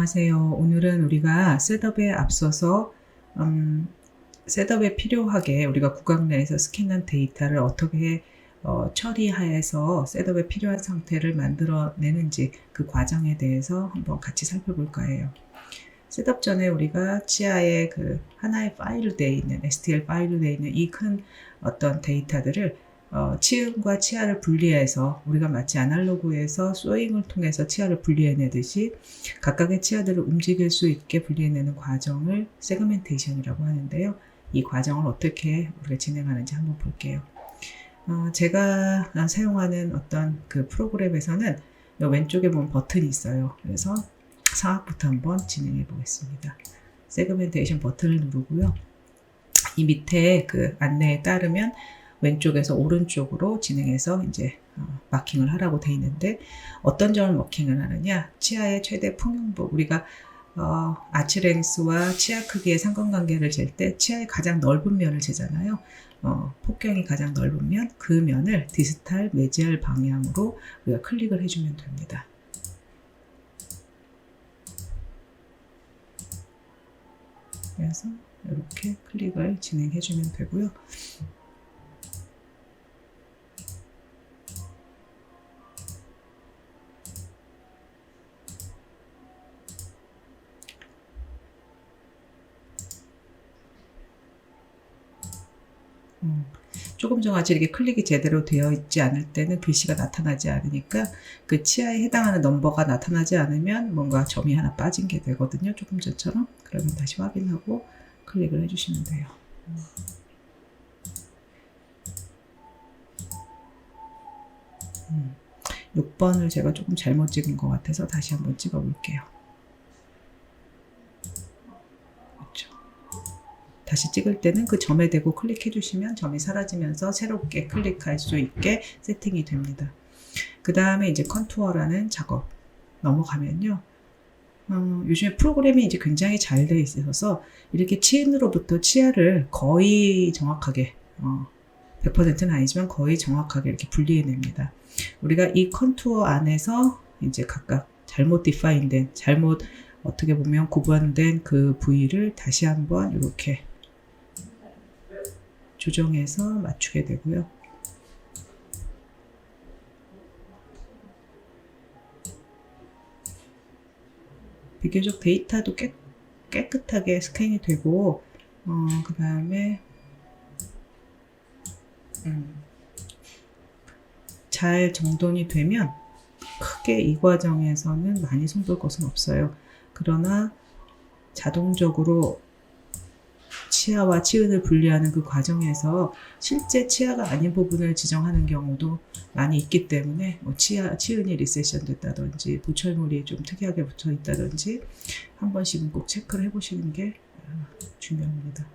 안녕하세요. 오늘은 우리가 셋업에 앞서서 셋업에 필요하게 우리가 구강 내에서 스캔한 데이터를 어떻게 처리해서 셋업에 필요한 상태를 만들어내는지 그 과정에 대해서 한번 같이 살펴볼까 해요. 셋업 전에 우리가 치아에 그 하나의 파일로 되어 있는 STL 파일로 되어 있는 이 큰 어떤 데이터들을 치음과 치아를 분리해서 우리가 마치 아날로그에서 소잉을 통해서 치아를 분리해내듯이 각각의 치아들을 움직일 수 있게 분리해내는 과정을 세그멘테이션이라고 하는데요. 이 과정을 어떻게 우리가 진행하는지 한번 볼게요. 제가 사용하는 어떤 그 프로그램에서는 왼쪽에 보면 버튼이 있어요. 그래서 상악부터 한번 진행해 보겠습니다. 세그멘테이션 버튼을 누르고요. 이 밑에 그 안내에 따르면 왼쪽에서 오른쪽으로 진행해서 이제 마킹을 하라고 돼 있는데, 어떤 점을 마킹을 하느냐, 치아의 최대 풍용부, 우리가 아치랭스와 치아 크기의 상관관계를 잴 때 치아의 가장 넓은 면을 재잖아요. 폭경이 가장 넓은 면, 그 면을 디스탈 메지알 방향으로 우리가 클릭을 해주면 됩니다. 그래서 이렇게 클릭을 진행해주면 되고요. 조금 전같이 이렇게 클릭이 제대로 되어 있지 않을 때는 글씨가 나타나지 않으니까, 그 치아에 해당하는 넘버가 나타나지 않으면 뭔가 점이 하나 빠진 게 되거든요. 조금 전처럼. 그러면 다시 확인하고 클릭을 해주시면 돼요. 6번을 제가 조금 잘못 찍은 것 같아서 다시 한번 찍어 볼게요. 그렇죠. 다시 찍을 때는 그 점에 대고 클릭해 주시면 점이 사라지면서 새롭게 클릭할 수 있게 세팅이 됩니다. 그 다음에 이제 컨투어라는 작업 넘어가면요. 요즘에 프로그램이 이제 굉장히 잘 되어 있어서 이렇게 치인으로부터 치아를 거의 정확하게 100%는 아니지만 거의 정확하게 이렇게 분리해냅니다. 우리가 이 컨투어 안에서 이제 각각 잘못 디파인된, 잘못 어떻게 보면 구분된 그 부위를 다시 한번 이렇게 조정해서 맞추게 되고요. 비교적 데이터도 깨끗하게 스캔이 되고, 그 다음에 잘 정돈이 되면 크게 이 과정에서는 많이 손볼 것은 없어요. 그러나 자동적으로 치아와 치은을 분리하는 그 과정에서 실제 치아가 아닌 부분을 지정하는 경우도 많이 있기 때문에 치은이 리세션 됐다든지 보철물이 좀 특이하게 붙어 있다든지 한 번씩은 꼭 체크를 해보시는 게 중요합니다.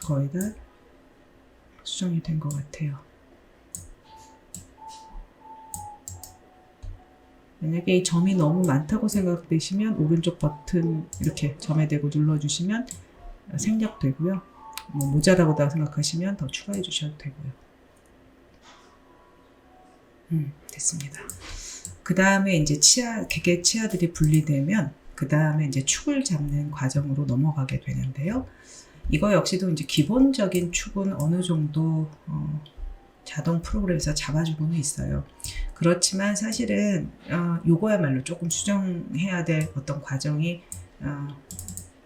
거의 다 수정이 된 것 같아요. 만약에 이 점이 너무 많다고 생각되시면 오른쪽 버튼 이렇게 점에 대고 눌러주시면 생략되고요. 모자라고 생각하시면 더 추가해 주셔도 되고요. 됐습니다. 그 다음에 이제 개개 치아들이 분리되면 그 다음에 이제 축을 잡는 과정으로 넘어가게 되는데요. 이거 역시도 이제 기본적인 축은 어느 정도 자동 프로그램에서 잡아주고는 있어요. 그렇지만 사실은 요거야말로 조금 수정해야 될 어떤 과정이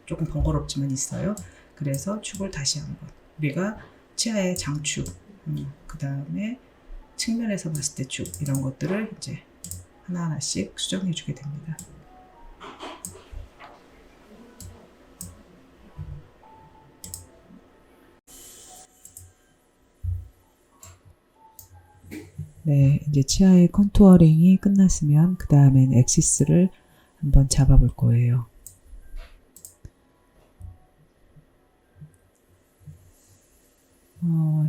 조금 번거롭지만 있어요. 그래서 축을 다시 한번 우리가 치아의 장축, 그 다음에 측면에서 봤을 때 축, 이런 것들을 이제 하나하나씩 수정해 주게 됩니다. 네, 이제 치아의 컨투어링이 끝났으면 그 다음엔 엑시스를 한번 잡아볼 거예요.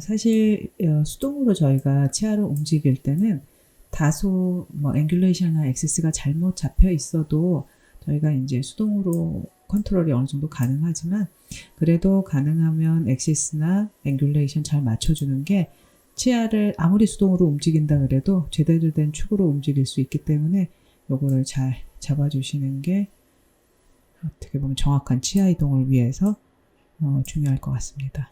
사실 수동으로 저희가 치아를 움직일 때는 다소 뭐 앵귤레이션이나 엑시스가 잘못 잡혀 있어도 저희가 이제 수동으로 컨트롤이 어느 정도 가능하지만 그래도 가능하면 엑시스나 앵귤레이션 잘 맞춰주는 게 치아를 아무리 수동으로 움직인다 그래도 제대로 된 축으로 움직일 수 있기 때문에 요거를 잘 잡아주시는 게 어떻게 보면 정확한 치아 이동을 위해서 중요할 것 같습니다.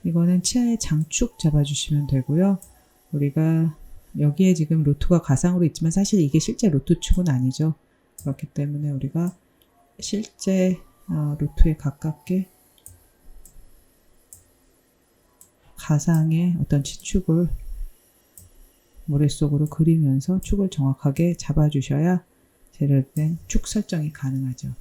이거는 치아의 장축 잡아주시면 되고요. 우리가 여기에 지금 루트가 가상으로 있지만 사실 이게 실제 루트축은 아니죠. 그렇기 때문에 우리가 실제 루트에 가깝게 가상의 어떤 치축을 머릿속으로 그리면서 축을 정확하게 잡아주셔야 제대로 된 축 설정이 가능하죠.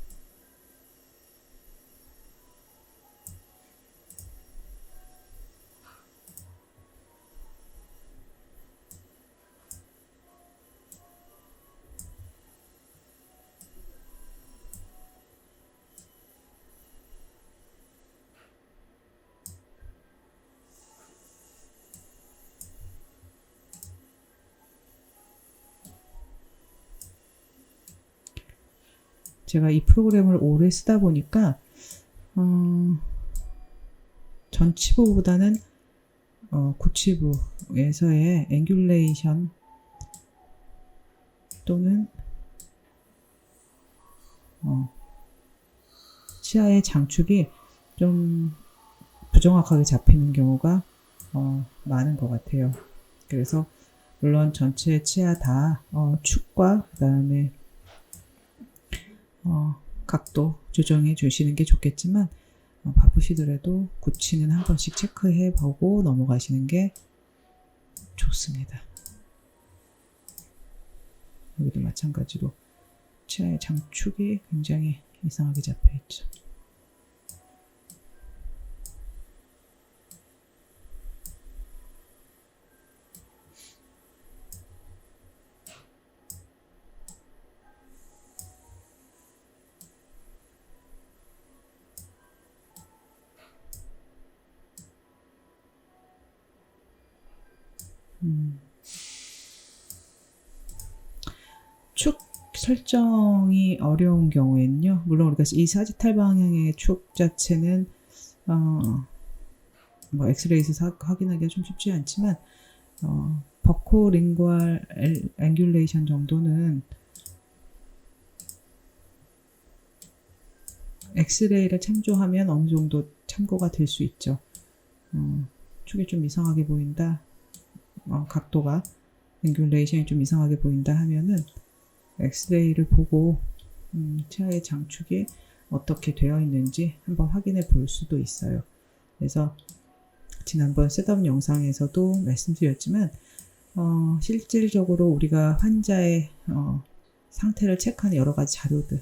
제가 이 프로그램을 오래 쓰다 보니까 전치부보다는 구치부에서의 앵귤레이션 또는 치아의 장축이 좀 부정확하게 잡히는 경우가 많은 것 같아요. 그래서 물론 전체 치아 다 축과 그 다음에 각도 조정해 주시는 게 좋겠지만 바쁘시더라도 구치는 한 번씩 체크해 보고 넘어가시는 게 좋습니다. 여기도 마찬가지로 치아의 장축이 굉장히 이상하게 잡혀 있죠. 축 설정이 어려운 경우에는요. 물론 우리가 이 사지탈 방향의 축 자체는 뭐 엑스레이에서 확인하기가 좀 쉽지 않지만 버코링구얼 앵귤레이션 정도는 엑스레이를 참조하면 어느 정도 참고가 될 수 있죠. 축이 좀 이상하게 보인다. 각도가 앵귤레이션이 좀 이상하게 보인다 하면은 엑스레이를 보고 치아의 장축이 어떻게 되어 있는지 한번 확인해 볼 수도 있어요. 그래서 지난번 셋업 영상에서도 말씀드렸지만 실질적으로 우리가 환자의 상태를 체크하는 여러 가지 자료들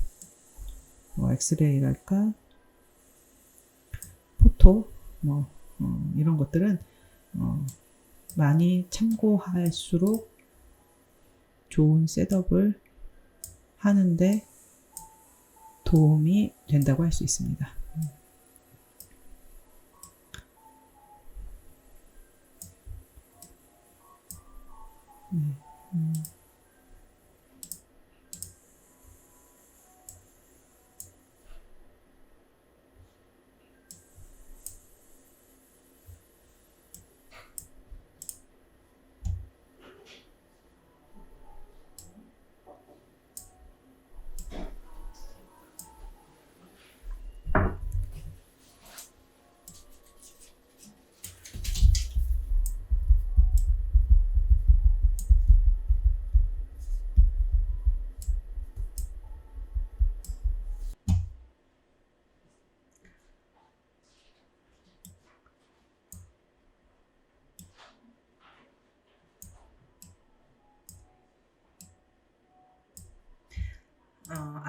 엑스레이랄까 포토 이런 것들은 많이 참고할수록 좋은 셋업을 하는데 도움이 된다고 할 수 있습니다.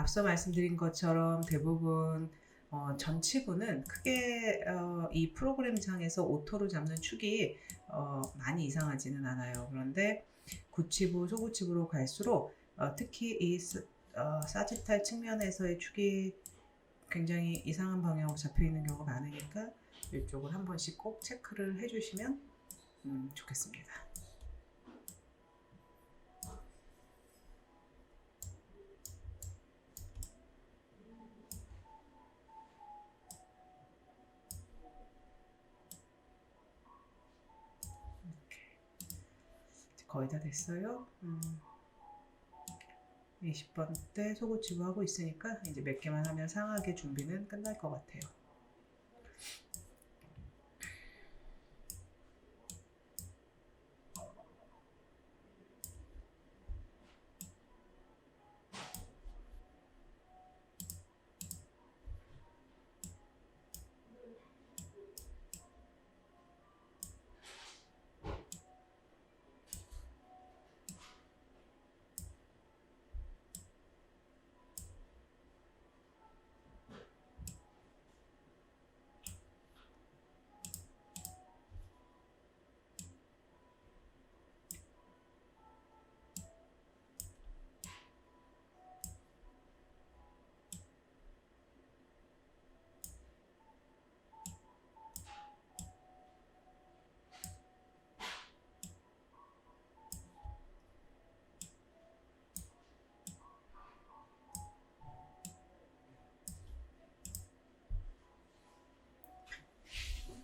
앞서 말씀드린 것처럼 대부분 전치부는 크게 이 프로그램상에서 오토로 잡는 축이 많이 이상하지는 않아요. 그런데 구치부, 소구치부로 갈수록 특히 이 사지탈 측면에서의 축이 굉장히 이상한 방향으로 잡혀 있는 경우가 많으니까 이쪽을 한 번씩 꼭 체크를 해주시면 좋겠습니다. 거의 다 됐어요. 20번대 소고치부 하고 있으니까 이제 몇 개만 하면 상하게 준비는 끝날 것 같아요.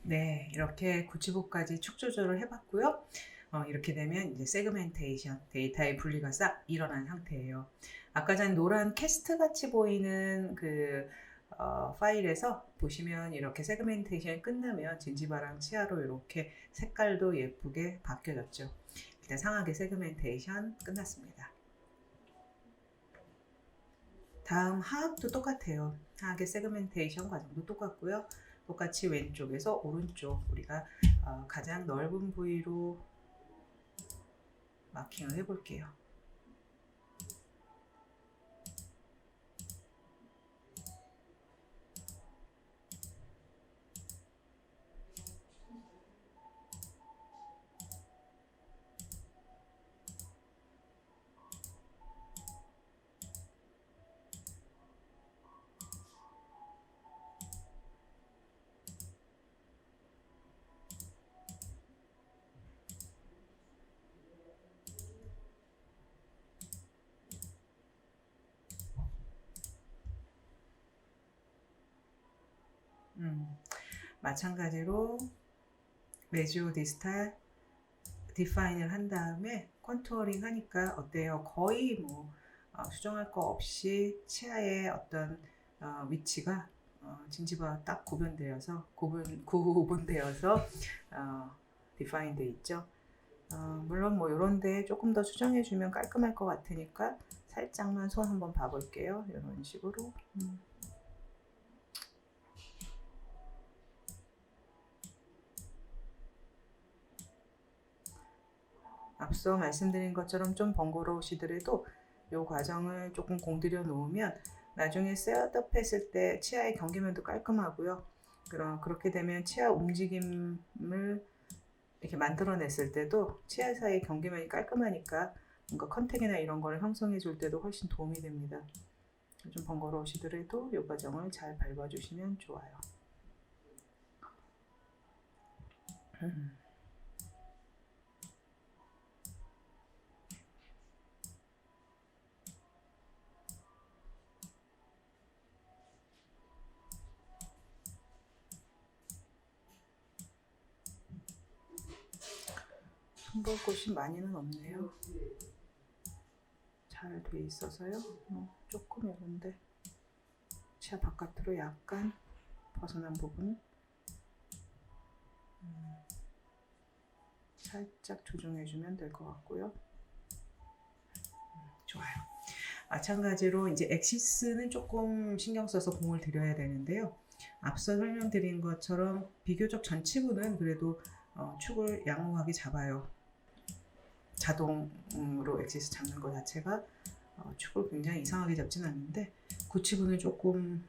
네, 이렇게 구치부까지 축 조절을 해봤고요. 이렇게 되면 이제 세그멘테이션, 데이터의 분리가 싹 일어난 상태예요. 아까 전 노란 캐스트 같이 보이는 그 파일에서 보시면 이렇게 세그멘테이션이 끝나면 진지바랑 치아로 이렇게 색깔도 예쁘게 바뀌어졌죠. 일단 상하게 세그멘테이션 끝났습니다. 다음 하악도 똑같아요. 하악의 세그멘테이션 과정도 똑같고요. 똑같이 왼쪽에서 오른쪽 우리가 가장 넓은 부위로 마킹을 해볼게요. 마찬가지로 메지오 디스탈 디파인을 한 다음에 컨투어링 하니까 어때요? 거의 뭐 수정할 거 없이 치아의 어떤 위치가 진지바 딱 구분되어서 디파인 돼 있죠. 물론 뭐 요런데 조금 더 수정해 주면 깔끔할 것 같으니까 살짝만 손 한번 봐볼게요. 이런 식으로. 앞서 말씀드린 것처럼 좀 번거로우시더라도 이 과정을 조금 공들여 놓으면 나중에 셋업 했을 때 치아의 경계면도 깔끔하고요. 그렇게 되면 치아 움직임을 이렇게 만들어냈을 때도 치아 사이 경계면이 깔끔하니까 뭔가 컨택이나 이런 거를 형성해 줄 때도 훨씬 도움이 됩니다. 좀 번거로우시더라도 이 과정을 잘 밟아주시면 좋아요. 손볼 곳이 많이는 없네요. 잘 돼 있어서요. 조금 이런데 치아 바깥으로 약간 벗어난 부분 살짝 조정해주면 될 것 같고요. 좋아요. 마찬가지로 이제 엑시스는 조금 신경 써서 공을 들여야 되는데요. 앞서 설명드린 것처럼 비교적 전치부는 그래도 축을 양호하게 잡아요. 자동으로 엑시스 잡는 것 자체가 축을 굉장히 이상하게 잡진 않는데 고치부는 조금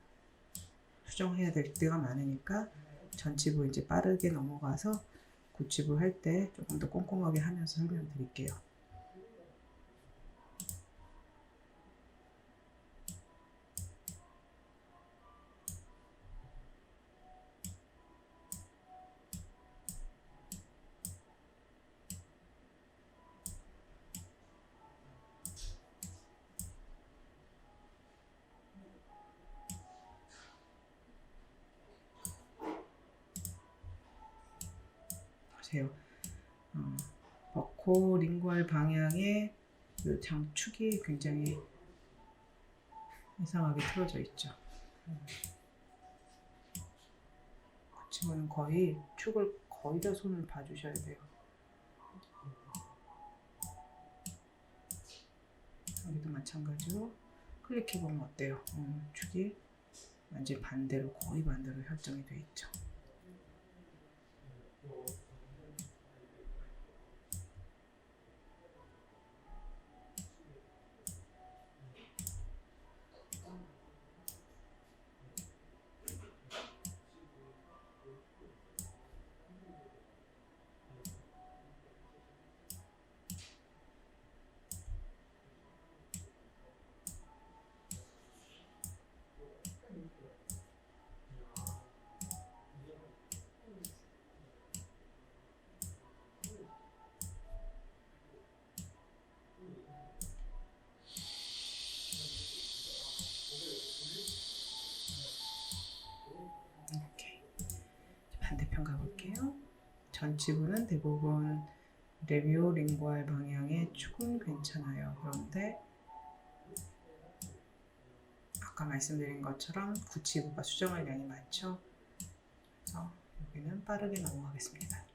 수정해야 될 때가 많으니까 전치부 이제 빠르게 넘어가서 고치부 할 때 조금 더 꼼꼼하게 하면서 설명드릴게요. 보세요. 버코 링구알 방향의 그 장축이 굉장히 이상하게 틀어져 있죠. 고치부는 거의 축을 거의 다 손을 봐주셔야 돼요. 여기도 마찬가지로 클릭해보면 어때요? 축이 완전 반대로 거의 반대로 설정이 되어 있죠. 오케이. 반대편 가볼게요. 전치부는 대부분 레비오 링구알 방향의 축은 괜찮아요. 그런데 아까 말씀드린 것처럼 구치부가 수정할 양이 많죠. 그래서 여기는 빠르게 넘어가겠습니다.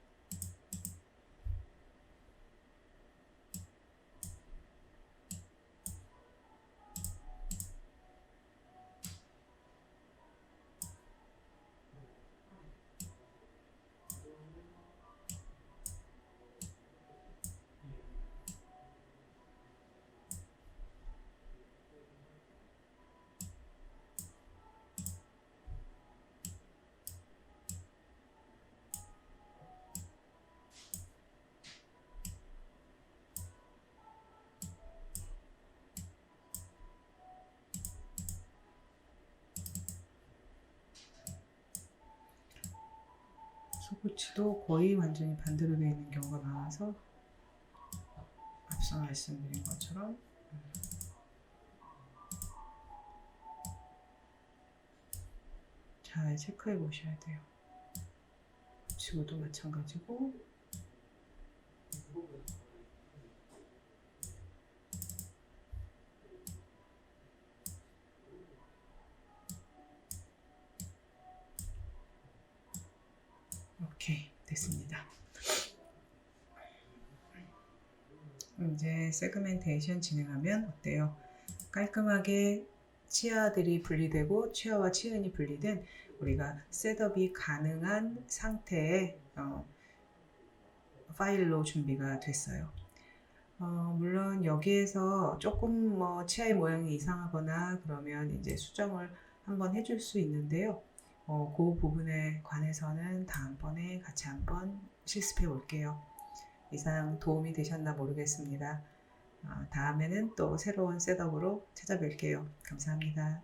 수고치도 거의 완전히 반대로 되어 있는 경우가 많아서 앞서 말씀드린 것처럼 잘 체크해 보셔야 돼요. 지구도 마찬가지고 오케이, 됐습니다. 이제 세그멘테이션 진행하면 어때요? 깔끔하게 치아들이 분리되고 치아와 치은이 분리된 우리가 셋업이 가능한 상태의 파일로 준비가 됐어요. 물론 여기에서 조금 치아의 모양이 이상하거나 그러면 이제 수정을 한번 해줄 수 있는데요. 그 부분에 관해서는 다음번에 같이 한번 실습해 볼게요. 이상 도움이 되셨나 모르겠습니다. 다음에는 또 새로운 셋업으로 찾아뵐게요. 감사합니다.